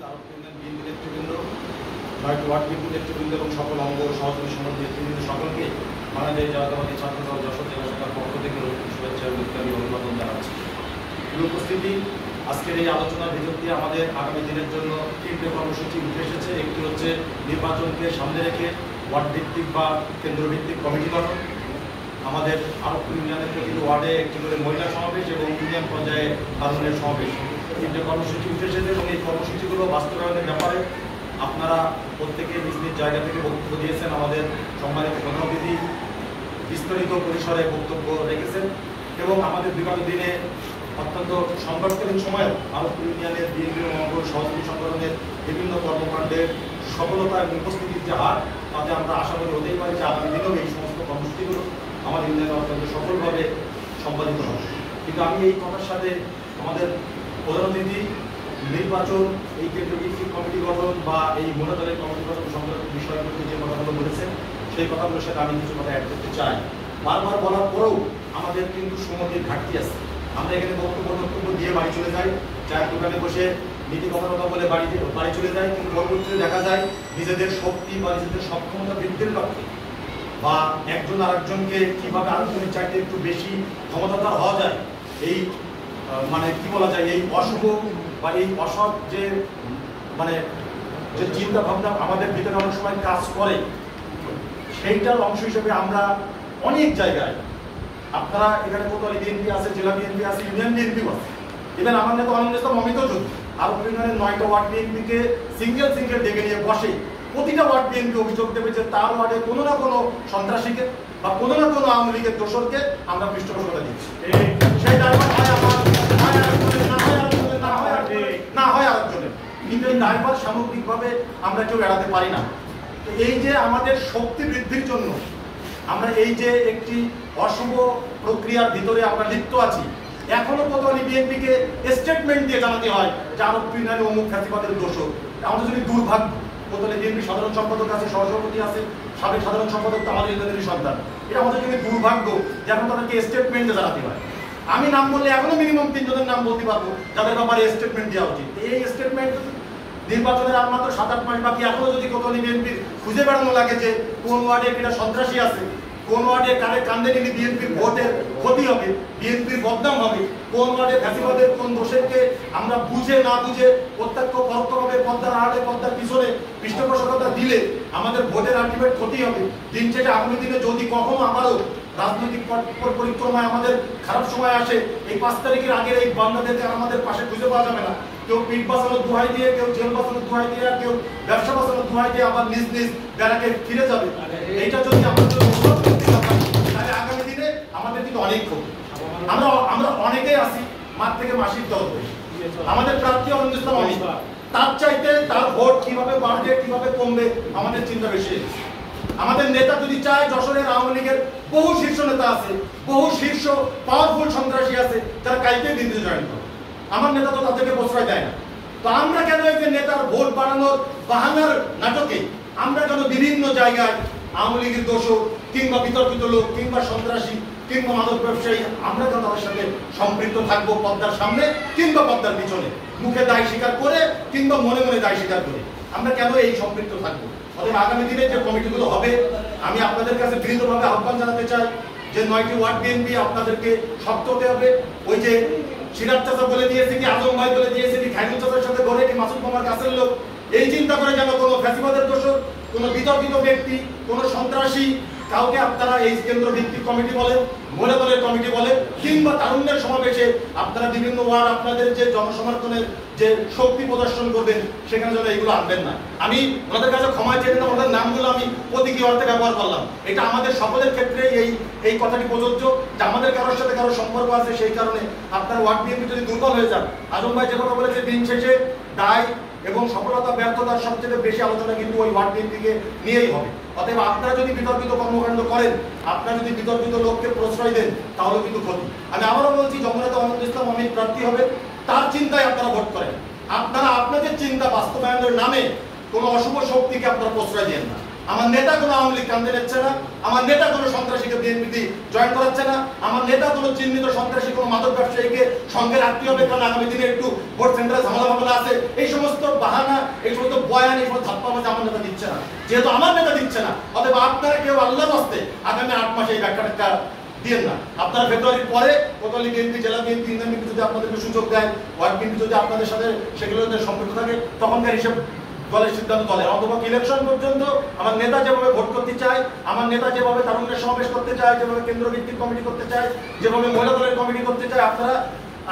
আরব union BNP নেতৃবৃন্দ, word BNP নেতৃবৃন্দ এবং সকল অঙ্গ সহযোগী সমাজ নেতৃবৃন্দ সকলকে বাংলাদেশ জাতীয়তাবাদী ছাত্রদল যশোর জেলা শাখার পক্ষ থেকে শুভেচ্ছা এবং ইত্যাদি অভিবাদন জানাচ্ছি। উপস্থিতি, আজকের এই আলোচনার ভিতর দিয়ে আমাদের আগামী দিনের জন্য তিনটে কর্মসূচি উঠে এসেছে। একটি হচ্ছে নির্বাচনকে সামনে রেখে ওয়ার্ড ভিত্তিক বা কেন্দ্রভিত্তিক কমিটি গঠন, আমাদের আরব ইউনিয়নের প্রতিটি ওয়ার্ডে একটি করে মহিলা সমাবেশ এবং ইউনিয়ন পর্যায়ে কারণের সমাবেশ, তিনটে কর্মসূচি উঠে এসেছে এবং এই কর্মসূচিগুলো বাস্তবায়নের ব্যাপারে আপনারা প্রত্যেকে নিজ নিজ জায়গা থেকে বক্তব্য দিয়েছেন। আমাদের সম্মানিত প্রধান অতিথি বিস্তারিত পরিসরে বক্তব্য রেখেছেন এবং আমাদের বিগত দিনে অত্যন্ত সংকটকালীন সময়েও আরব ইউনিয়নের বিএনপি অঙ্গ সহযোগী সংগঠনের বিভিন্ন কর্মকাণ্ডের সফলতা এবং উপস্থিতির যে হার, তাতে আমরা আশা করি হতেই পারি যে আগামী দিনেও এই সমস্ত কর্মসূচিগুলো আমাদের ইউনিয়নে অত্যন্ত সফলভাবে সম্পাদিত হবে। কিন্তু আমি এই কথার সাথে আমাদের প্রধান অতিথি নির্বাচন, এই কেন্দ্রভিত্তিক কমিটি গঠন বা এই মহিলা দলের কমিটি গঠন সংক্রান্ত বিষয়গুলো যে কথাগুলো বলেছেন, সেই কথাগুলোর সাথে আমি কিছু কথা অ্যাড করতে চাই। বারবার বলার পরেও আমাদের কিন্তু সময়ের ঘাটতি আছে। আমরা এখানে বক্তব্য দিয়ে বাড়ি চলে যাই, চায়ের দোকানে বসে নীতি কথা বলে বাড়ি চলে যায়, কিন্তু পরবর্তীতে দেখা যায় নিজেদের শক্তি বা নিজেদের সক্ষমতা বৃদ্ধির লক্ষ্যে বা একজন আরেকজনকে কিভাবে আরেকজনের চাইতে একটু বেশি ক্ষমতাধর হওয়া যায়, এই মানে কি বলা যায়, এই অশুভ বা এই অসৎ যে মানে যে চিন্তা ভাবনা আমাদের ভিতরে অনেক সময় কাজ করে, সেইটার অংশ হিসেবে আমরা অনেক জায়গায়, আপনারা এখানে কোতোয়ালি বিএনপি আছে, জেলা বিএনপি আছে, ইউনিয়ন বিএনপি আছে, ইভেন আমার নেতা অনিন্দ অমিত যদি আরব ইউনিয়নের 9টা ওয়ার্ড বিএনপিকে সিঙ্গেল ডেকে নিয়ে বসে প্রতিটা ওয়ার্ড বিএনপি অভিযোগ দেবে যে তার ওয়ার্ডে কোনো না কোনো সন্ত্রাসীকে বা কোনো না কোনো আওয়ামী লীগের দোসরকে আমরা পৃষ্ঠপোষকতা দিচ্ছি। সেই দায়ভার হয় আমার, না হয় আরেকজনের, কিন্তু এই দায়ভার সামগ্রিকভাবে আমরা কেউ এড়াতে পারি না। এই যে আমাদের শক্তি বৃদ্ধির জন্য আমরা এই যে একটি অশুভ প্রক্রিয়ার ভিতরে আমরা লিপ্ত আছি, এখনো কোতোয়ালি বিএনপিকে স্টেটমেন্ট দিয়ে জানাতে হয় যে আরব ইউনিয়নে অমুক ফ্যাসিবাদের দোষর। আমাদের যদি দুর্ভাগ্য, কোতোয়ালি বিএনপি সাধারণ সম্পাদক আছে, সহসভাপতি আছে, সাবেক সাধারণ সম্পাদক তো আমাদের ইউনিয়নেরই সন্তান। এটা আমাদের যদি দুর্ভাগ্য যে এখন তাদেরকে স্টেটমেন্টে জানাতে হয়। আমি নাম বললে এখনো মিনিমাম 3 জনের নাম বলতে পারবো যাদের ব্যাপারে স্টেটমেন্ট দেওয়া উচিত। এই স্টেটমেন্ট নির্বাচনের আর মাত্র 7-8 মাস বাকি, এখনো যদি কোতোয়ালি বিএনপির খুঁজে বেড়ানো লাগে যে কোন ওয়ার্ডে কিনা সন্ত্রাসী আছে, কোন ওয়ার্ডে কান্দে নিলে বিএনপির ভোটের ক্ষতি হবে, বিএনপির বদনাম হবে, কোন ওয়ার্ডে ফ্যাসিবাদের কোন দোষেরকে আমরা বুঝে না বুঝে প্রত্যক্ষ পরোক্ষভাবে পদ্মার আড়ে পদ্মার পিছনে পৃষ্ঠপোষকতা দিলে আমাদের ভোটের আলটিমেট ক্ষতি হবে। দিন শেষে আগামী দিনে যদি কখনো আবারও রাজনৈতিক পরিক্রমায় আমাদের খারাপ সময় আসে, এই 5 তারিখের আগের এই বাংলাদেশে আমাদের পাশে খুঁজে পাওয়া যাবে না। কেউ পিঠ বাঁচানোর দোহাই দিয়ে, কেউ জেল বাঁচানোর দোহাই দিয়ে, আর কেউ ব্যবসা বাঁচানোর দোহাই দিয়ে আবার নিজ নিজ ব্যারাকে ফিরে যাবে। এইটা যদি আমাদের তাহলে আগামী দিনে আমাদের কিন্তু অনেক ক্ষতি। আমরা অনেকেই আছি মাঠ থেকে মাসির দল, আমাদের প্রার্থী অনিন্দ অমিত, তার চাইতে তার ভোট কিভাবে বাড়বে কিভাবে কমবে আমাদের চিন্তা বেশি। আমাদের নেতা যদি চায়, যশোরের আওয়ামী লীগের বহু শীর্ষ নেতা আছে, বহু শীর্ষ পাওয়ারফুল সন্ত্রাসী আছে যারা কাইতে দিতে জয়েন করে, আমার নেতা তো তাদেরকে প্রশ্রয় দেয় না। তো আমরা কেন এই যে নেতার ভোট বাড়ানোর বাহানার নাটকে আমরা কেন বিভিন্ন জায়গায় আওয়ামী লীগের দোষর কিংবা বিতর্কিত লোক কিংবা সন্ত্রাসী কিংবা মাদক ব্যবসায়ী, আমরা কেন তাদের সাথে সম্পৃক্ত থাকবো পদ্মার সামনে কিংবা পদ্মার পিছনে, মুখে দায় স্বীকার করে কিংবা মনে মনে দায় স্বীকার করে আমরা কেন এই সম্পৃক্ত থাকবো? অতএব আগামী দিনে যে কমিটিগুলো হবে, আমি আপনাদের কাছে বিনীতভাবে আহ্বান জানাতে চাই যে 9টি ওয়ার্ড বিএনপি আপনাদেরকে শক্ত হতে হবে। ওই যে সিরাজ চাচা বলে দিয়েছে কি, আজম ভাই বলে দিয়েছে কি, খাইরুল চাচার সাথে গড়ে কি মাসুদ মামার কাছের লোক, এই চিন্তা করে যেন কোনো ফ্যাসিবাদের দোষর, কোনো বিতর্কিত ব্যক্তি, কোনো সন্ত্রাসী কাউকে আপনারা এই কেন্দ্র ভিত্তিক কমিটি বলেন, মহিলা দলের কমিটি বলেন কিংবা তারুণ্যের সমাবেশে আপনারা বিভিন্ন ওয়ার্ড আপনাদের যে জনসমর্থনের যে শক্তি প্রদর্শন করবেন, সেখানে যেন এইগুলো আনবেন না। আমি ওনাদের কাছে ক্ষমা চেয়ে নিলাম, ওনাদের নামগুলো আমি প্রতীকী অর্থে ব্যবহার করলাম। এটা আমাদের সকলের ক্ষেত্রে এই কথাটি প্রযোজ্য যে আমাদের কারোর সাথে কারোর সম্পর্ক আছে, সেই কারণে আপনার ওয়ার্ড বিএনপি যদি দুর্বল হয়ে যান, আজম ভাই যে কথা বলেছে, দিন শেষে দায় এবং সফলতা ব্যর্থতার সবচেয়ে বেশি আলোচনা কিন্তু ওই ওয়ার্ড বিএনপিকে নিয়েই হবে। অতএব আপনারা যদি বিতর্কিত কর্মকাণ্ড করেন, আপনারা যদি বিতর্কিত লোককে প্রশ্রয় দেন, তাহলে কিন্তু ক্ষতি। আমি আবারও বলছি, জননেতা অনিন্দ অমিত প্রার্থী হবে, তার চিন্তায় আপনারা ভোট করেন। আপনারা আপনাদের চিন্তা বাস্তবায়নের নামে কোনো অশুভ শক্তিকে আপনারা প্রশ্রয় দেন না। আমার নেতা কোনো আওয়ামী লীগ কান্দে নিচ্ছে না, আমার নেতা কোনো সন্ত্রাসীকে বিএনপিতে জয়েন করাচ্ছে না, আমার নেতা কোনো চিহ্নিত সন্ত্রাসী কোনো মাদক ব্যবসায়ীকে সঙ্গে রাখতে হবে কারণ আগামী দিনে একটু ভোট সেন্টারে ঝামেলা মামলা আছে, এই সমস্ত বাহানা, এই সমস্ত বয়ান, এই সমস্ত ধাপ্পাবাজি আমার নেতা দিচ্ছে না। যেহেতু আমার নেতা দিচ্ছে না, অতএব আপনারা কেউ আল্লাহর রাস্তে আগামী 8 মাসে এই ব্যাখ্যাটা দিয়েন না। আপনারা ফেব্রুয়ারির পরে কোতোয়ালি বিএনপি, জেলা বিএনপি, ইউনিয়ন বিএনপি যদি আপনাদেরকে সুযোগ দেয়, ওয়ার্ড বিএনপি যদি আপনাদের সাথে সেগুলোতে সম্পর্ক থাকে, তখনকার হিসেব দলের সিদ্ধান্ত দলের। অথবা ইলেকশন পর্যন্ত আমার নেতা যেভাবে ভোট করতে চায়, আমার নেতা যেভাবে তারুণ্যের সমাবেশ করতে চায়, যেভাবে কেন্দ্র ভিত্তিক কমিটি করতে চায়, যেভাবে মহিলা দলের কমিটি করতে চায়,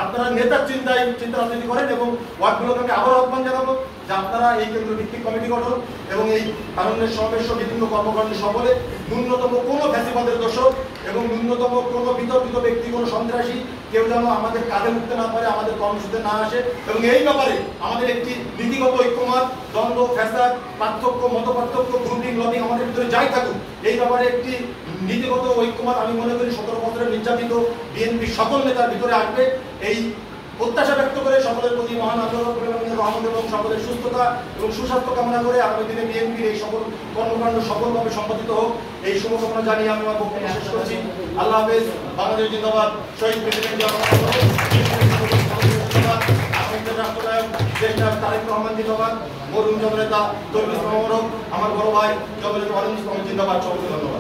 আপনারা নেতার চিন্তা রাজনীতি করেন। এবং ওয়ার্ডগুলোকে আমি আবার আহ্বান জানাবো যে আপনারা এই কেন্দ্র ভিত্তিক কমিটি গঠন এবং এই তারুণ্যের সমাবেশ বিভিন্ন কর্মকাণ্ড সকলে ন্যূনতম কোনো ফ্যাসিবাদের দোষক এবং ন্যূনতম কোনো বিতর্কিত ব্যক্তি, কোনো সন্ত্রাসী কেউ যেন আমাদের কাঁধে উঠতে না পারে, আমাদের কর্মসূচিতে না আসে। এবং এই ব্যাপারে আমাদের একটি নীতিগত ঐক্যমত, দ্বন্দ্ব, ফ্যাসাদ, পার্থক্য, মত পার্থক্য, গ্রুপিং, লবিং আমাদের ভিতরে যাই থাকুক, এই ব্যাপারে একটি নীতিগত ঐক্যমত আমি মনে করি 17 বছরের নির্যাতিত বিএনপি সকল নেতার ভিতরে আসবে। এই প্রত্যাশা ব্যক্ত করে সকলের প্রতি মহান রহমত এবং সকলের সুস্থতা এবং সুস্বাস্থ্য কামনা করে আগামী দিনে বিএনপির এই সকল কর্মকাণ্ড সফলভাবে সম্পাদিত হোক, এই শুভকামনা জানিয়ে আমি আমার বক্তব্য শেষ করছি। আল্লাহ হাফেজ। বাংলাদেশ জিন্দাবাদ। শহীদ প্রেসিডেন্ট রাষ্ট্রনায়ক দেশনায়ক তারেক রহমান জিন্দাবাদ। মরহুম জননেতা তরুণ ইসলাম, আমার বড় ভাই জননেতা অরুণ ইসলাম জিন্দাবাদ। সকলকে ধন্যবাদ।